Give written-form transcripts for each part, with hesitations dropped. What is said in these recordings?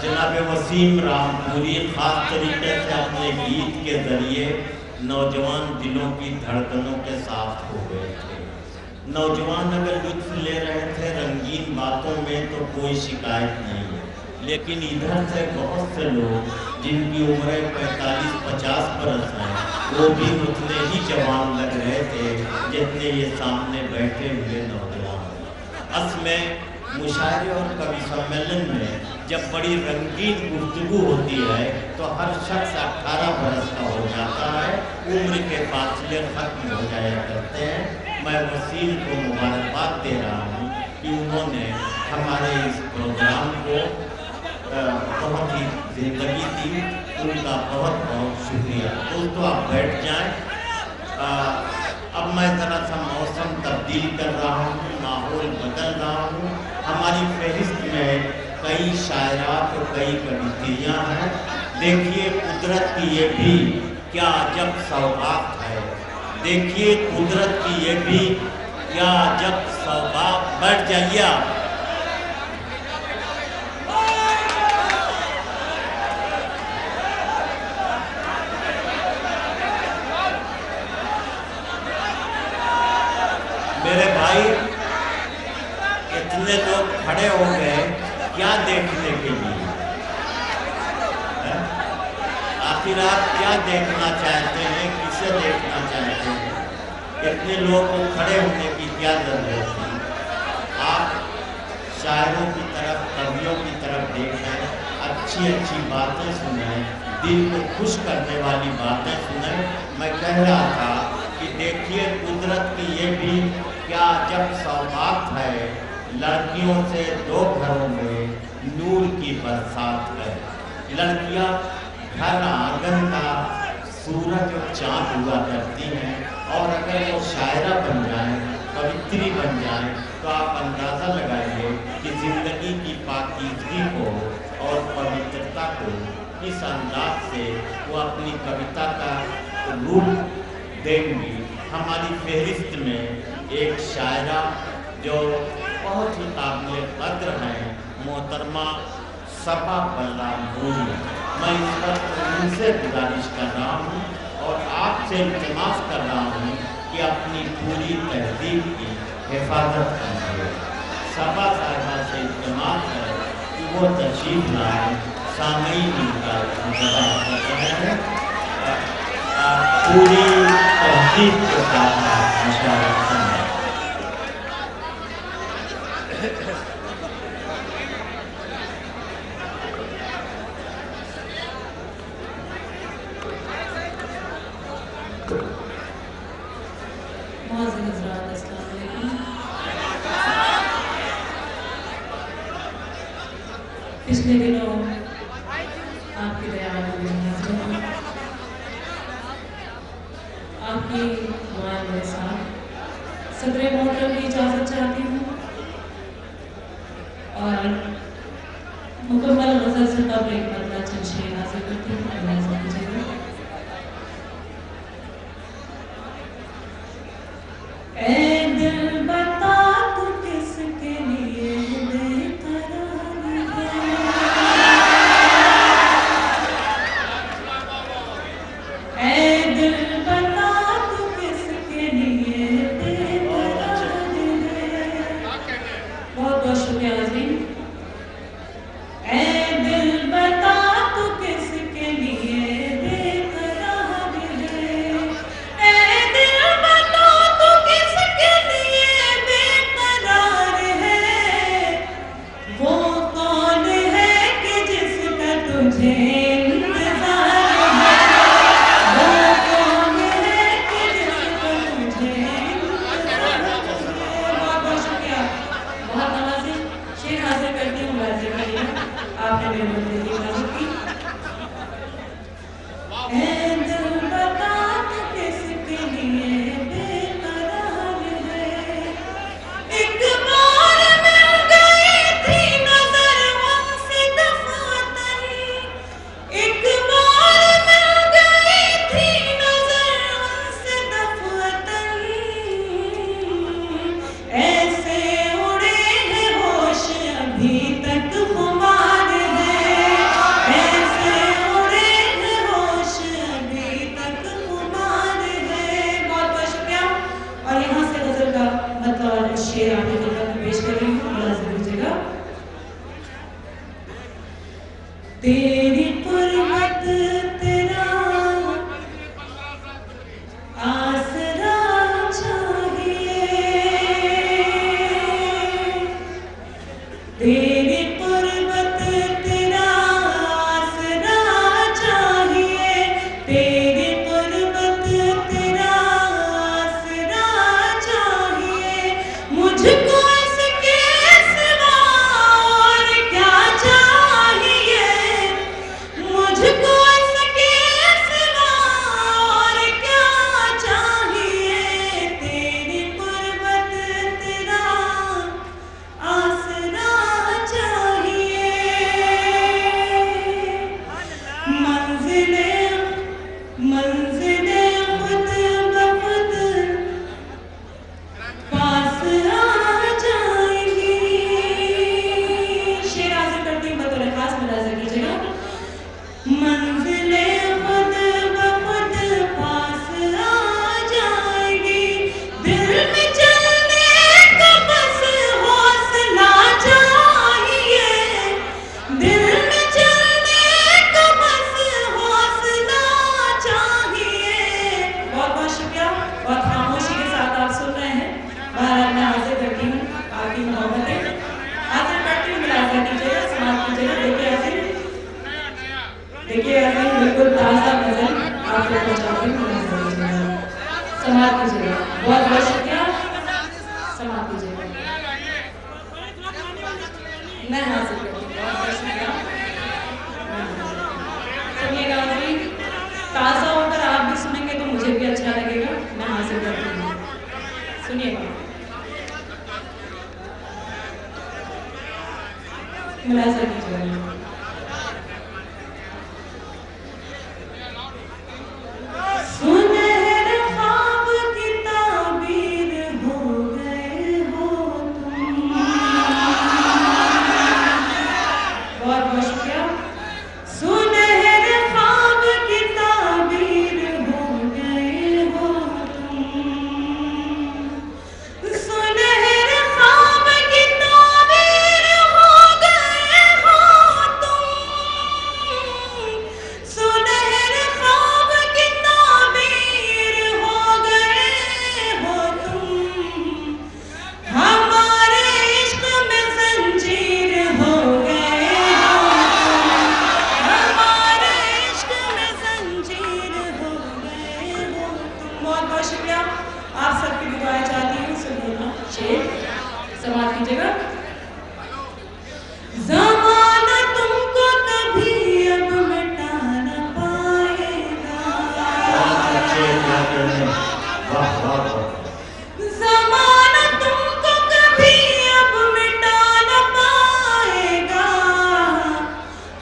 जनाब वसीम रामपुरी ख़ास तरीके से अपने गीत के ज़रिए नौजवान दिलों की धड़कनों के साथ हो गए थे। नौजवान अगर लुत्फ़ ले रहे थे रंगीन बातों में तो कोई शिकायत नहीं है, लेकिन इधर से बहुत से लोग जिनकी उम्र 45-50 बरस है वो भी उतने ही जवान लग रहे थे जितने ये सामने बैठे हुए नौजवान। असल में मुशायरे और कवि सम्मेलन में जब बड़ी रंगीन गुफ्तगू होती है तो हर शख्स 18 बरस का हो जाता है, उम्र के फासले खत्म हो जाया करते हैं। मैं वसीम को मुबारकबाद दे रहा हूँ कि उन्होंने हमारे इस प्रोग्राम को बहुत ही जिंदगी दी, उनका बहुत बहुत शुक्रिया। दोस्तों आप बैठ जाएं। अब मैं ज़रा सा मौसम तब्दील कर रहा हूँ, माहौल बदल रहा हूँ। हमारी फहरिस्त में कई शायरात और कई कविताएँ हैं। देखिए कुदरत की ये भी क्या अजब सौगात है, देखिए कुदरत की ये भी क्या अजब सौगात। बैठ जाइए आप। मेरे भाई इतने लोग खड़े हो गए क्या देखने के लिए? आखिर आप क्या देखना चाहते हैं, किसे देखना चाहते हैं? इतने लोगों को खड़े होने की क्या जरूरत है? आप शायरों की तरफ, कवियों की तरफ देखें, अच्छी अच्छी बातें सुनें, दिल को खुश करने वाली बातें सुनें। मैं कह रहा था कि देखिए कुदरत की ये भी क्या जब सौगात है, लड़कियों से दो घरों में नूर की बरसात है। लड़कियां घर आंगन का सूरज और चाँद हुआ करती हैं, और अगर वो शायरा बन जाएं, कवित्री बन जाएं, तो आप अंदाज़ा लगाइए कि ज़िंदगी की पाकीज़गी को और पवित्रता को किस अंदाज से वो अपनी कविता का रूप देंगी। हमारी फहरिस्त में एक शायरा जो बहुत ही काबिल कद्र हैं, मोहतरमा सबा बल्ला नूरी। मैं इस वक्त उनसे गुजारिश कर रहा हूँ और आपसे इल्तिमास कर रहा हूँ कि अपनी पूरी तहजीब की हिफाजत कीजिए। सबा साहिबा से इल्तिमास है कि वो तशरीफ लाए, सामईन इनका इंतज़ार कर रहे हैं। पूरी तहजीब के साथ मुशावरत करना। पिछले दिनों आपकी दया आपकी दुआएं मेरे साथ। सदरे मोहतरम की इजाज़त चाहती हूँ और मुकम्मल गज़ल से कबल एक मरतबा चंद शेर हासिल करती हूँ। ऐ दिल बता तू किसके लिए बेकरार है, ऐ दिल बता तू किसके लिए बेकरार है। बहुत बहुत शुक्रिया नाज़रीन। ऐ दिल बता तू किसके लिए बेकरार है, ऐ दिल बता तू किसके लिए बेकरार है। वो कौन है कि जिसका तुझे इंतजार है, वो कौन है कि जिसका तुझे इंतजार है। बहुत बहुत शुक्रिया। बहुत नवाज़ी शेर हासिल करती हूँ। वाज़े करिए आपने मेरे बंदे की इजाज़त की। ऐ दिल बता तू किसके लिए बेकरार है, एक बार मिल गई थी नज़र उनसे दफ़ातर, एक बार मिल गई थी नज़र उनसे दफ़ातर। ऐसे उड़े हैं होश अभी तक खुमार है, तेरी पुरमत तेरा आसरा चाहिए, तेरी पुरमत तेरा आसरा चाहिए, तेरी पुरमत तेरा आसरा चाहिए। मुझको इसके सिवा और क्या चाहिए, मुझको इसके सिवा और क्या चाहिए। तेरी पुरमत तेरा आसरा चाहिए। मंजिले मंजिले खुद ब खुद पास आ जाएंगी। शेर हासिल करती हूँ बतौर खास मुलाजा कीजिएगा। मंजिले खुद ब खुद पास आ जाएगी, दिल में चलने का बस हौसला चाहिए, दिल में चलने का बस हौसला चाहिए। बहुत बहुत शुक्रिया, बहुत खामोशी के साथ आप सुन रहे हैं। भारत में हाजिर करती हूँ आपकी मोहब्बतें, हाजिर करती हूँ मुलाजा कीजिएगा, समाप्त कीजिएगा। देखिए अभी बिल्कुल ताज़ा गजल आप लोग पहुँचाते हैं, समाप्त कीजिएगा। बहुत बहुत शुक्रिया, समाप्त कीजिएगा। मैं हाजिर करती हूँ, बहुत बहुत शुक्रिया। सुनिएगा अभी ताज़ा होकर आप भी सुनेंगे तो मुझे भी अच्छा लगेगा। मैं हाजिर करती हूँ, सुनिएगा। मुलाजा कीजिएगा। सुनहरे ख्वाब की ताबीर हो गए हो तुम। बहुत बहुत शुक्रिया। सुनहरे ख्वाब की ताबीर हो गए हो तुम, सुनहरे ख्वाब की ताबीर हो गए हो तुम, सुनहरे ख्वाब की ताबीर हो गए हो तुम। हमारे इश्क में जंजीर हो गए हो तुम, हमारे इश्क में जंजीर हो गए हो तुम। बहुत बहुत शुक्रिया, आप सबकी दुआएं चाहती हूँ। सुनिएगा शेर, समाप्त कीजिएगा। ज़माना तुमको कभी अब मिटा न पाएगा, बहुत अच्छे गाते हैं, वाह वाह वाह। ज़माना तुमको कभी अब मिटा न पाएगा।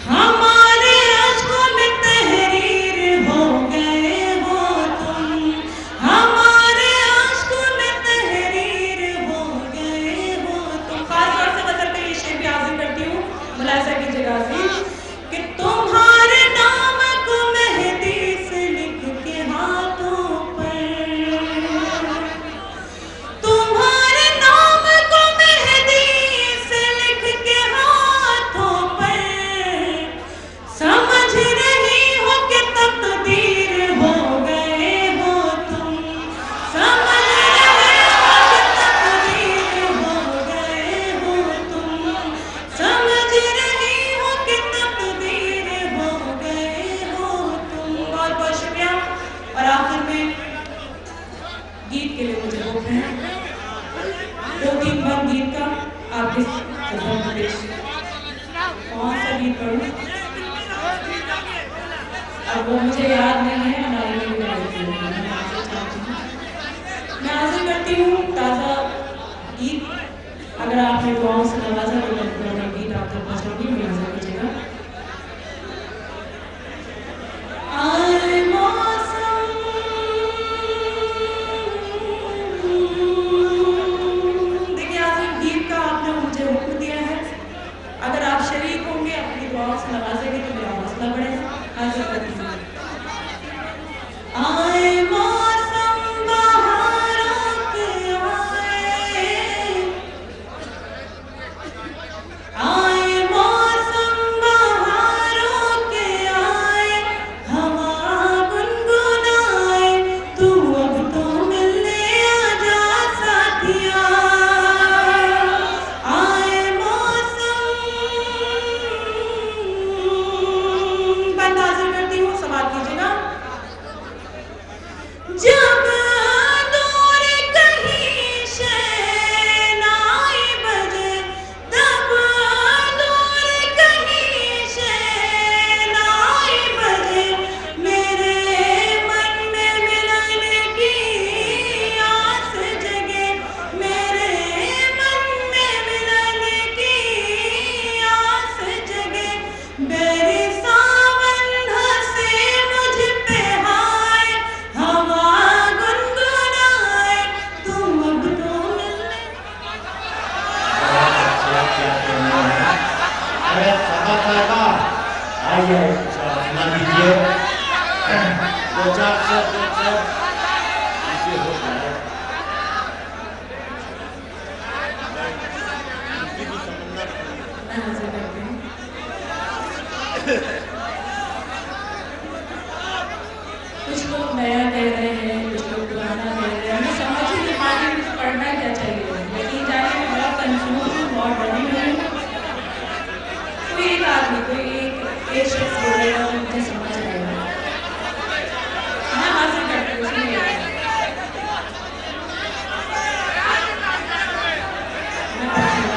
हमारे अश्कों में तहरीर हो गए हो तुम, हमारे अश्कों में तहरीर हो गए हो तुम। खास तौर से गजल पे ये शेर भी हाजिर करती हूँ, मुलाजा कीजिएगा कि तुम्हारे नाम को मेहंदी से लिख के हाथों पर, तुम्हारे नाम को मेहंदी से लिख के हाथों पर, समझ रही हो कि तकदीर हो गए हो तुम, समझ रहे हो कि तकदीर हो गए हो तुम, समझ रही हो कि तकदीर हो गए हो तुम। बहुत बहुत शुक्रिया। और आखिर में गीत के लिए मुझे रोक है 2-3 बार गीत का आपके पेश। कौन सा गीत पढ़ूं? अब वो मुझे याद नहीं है, ना ही मैं हाजिर करती हूँ ताज़ा गीत। अगर आपने दुआओं से नवाजा तो मैं गीत आप तक पहुँचाऊंगी, मुलाजा कीजिएगा। आए मौसम देखिए, आज गीत का आपने मुझे हुक्म दिया है। अगर आप शरीक होंगे, अपनी दुआओं से नवाजेंगे तो मेरा हौसला बढ़ेगा। हाजिर करती हूँ। आए मौसम बहारों के आए, आए मौसम बहारों आइए अपना दीजिए दो चार नीचे हो जाए उनकी भी तमन्ना मैं हाजिर करती हूँ। कुछ लोग नया कह रहे हैं, कुछ लोग पुराना कह रहे हैं, हमें समझ ही नहीं पा रही मुझे पढ़ना क्या चाहिए। लेकिन जाने में बहुत कंफ्यूज हूँ, बहुत डरी हुई हूँ। कोई एक आदमी, कोई एक शख्स बोलेगा तो मुझे समझ आएगा। मैं हाजिर करती हूँ, सुनिए। मैं पढ़ती हूँ।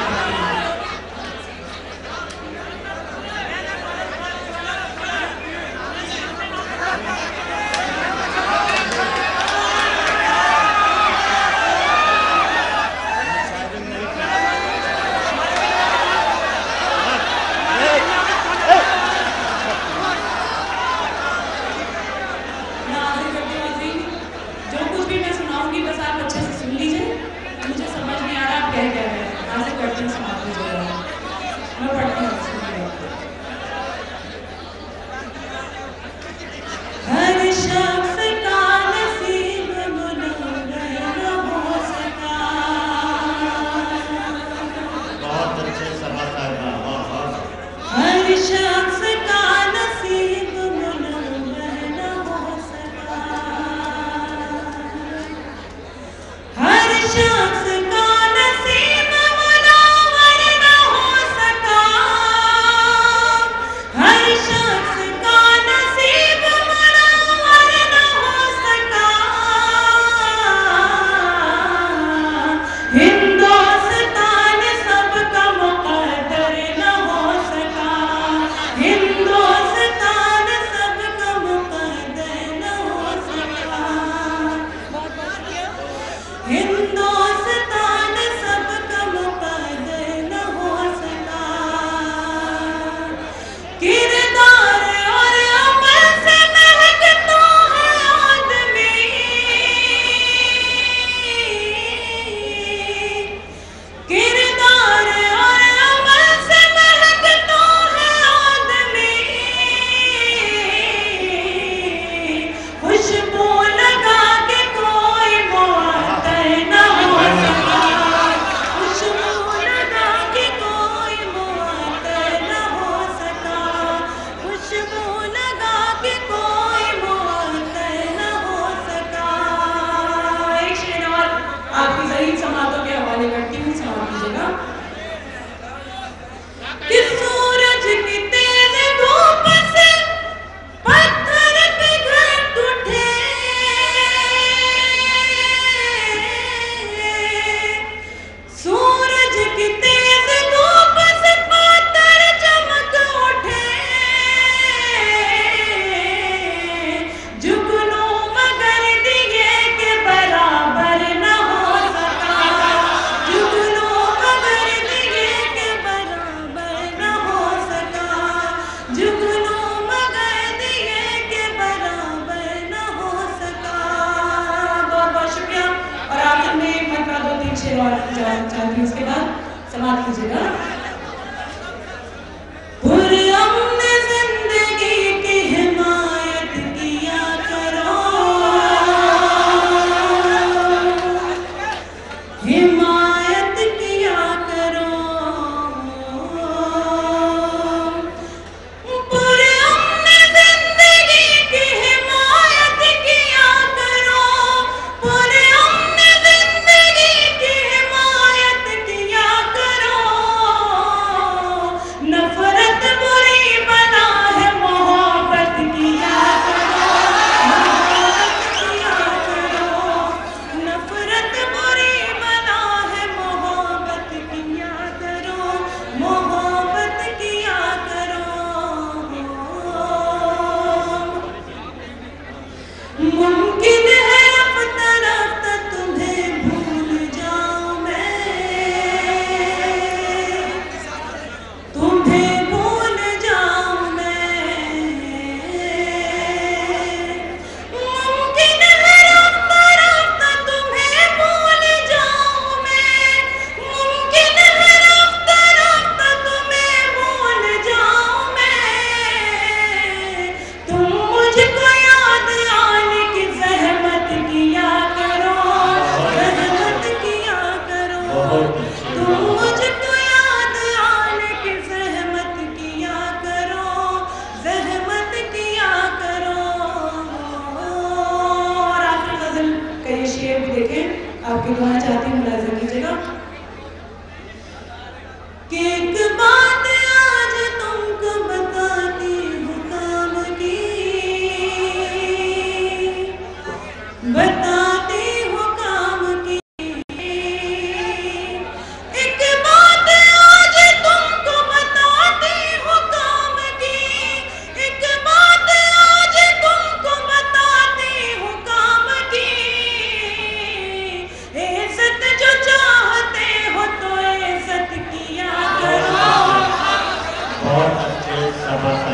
सब्र